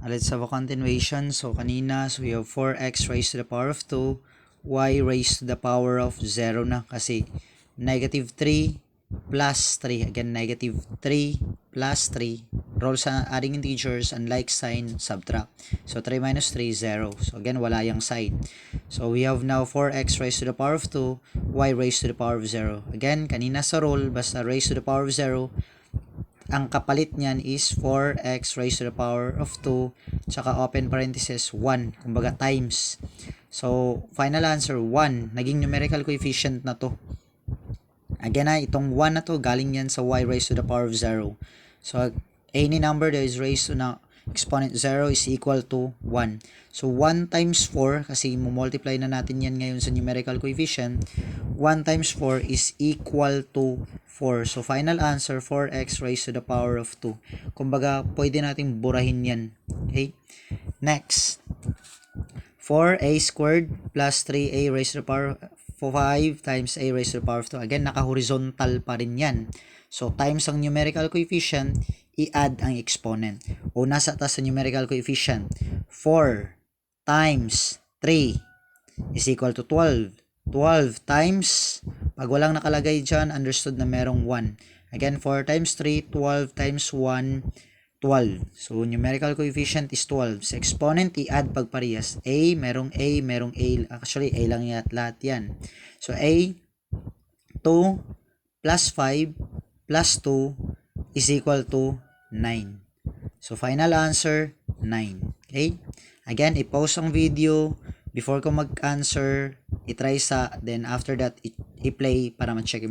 Let's have a continuation. So kanina, so we have 4x raised to the power of 2, y raised to the power of 0 na kasi negative 3 plus 3. Again, negative 3 plus 3. Roll sa adding integers, unlike sign, subtract. So 3 minus 3, 0. So again, wala yung sign. So we have now 4x raised to the power of 2, y raised to the power of 0. Again, kanina sa roll, basta raised to the power of 0, ang kapalit niyan is 4x raised to the power of 2 tsaka open parenthesis 1, kumbaga times. So final answer 1, naging numerical coefficient na to. Again itong 1 na to galing yan sa y raised to the power of 0. So any number that is raised to na exponent 0 is equal to 1. So 1 times 4, kasi multiply na natin yan ngayon sa numerical coefficient, 1 times 4 is equal to 4. So final answer, 4x raised to the power of 2. Kumbaga, pwede nating burahin yan. Okay? Next, 4a squared plus 3a raised to the power of 5 times a raised to the power of 2. Again, naka-horizontal pa rin yan. So, times ang numerical coefficient, i-add ang exponent. O nasa taas sa numerical coefficient, 4 times 3 is equal to 12. 12 times, pag walang nakalagay dyan, understood na merong 1. Again, 4 times 3, 12 times 1, 12. So, numerical coefficient is 12. Sa exponent, i-add pagparehas. Merong A. Actually, A lang lahat yan. So, A, 2 plus 5 plus 2 is equal to 9. So, final answer, 9. Okay? Again, i-pause ang video. Before ko mag-answer, i-try then after that, i-play para ma-check mo.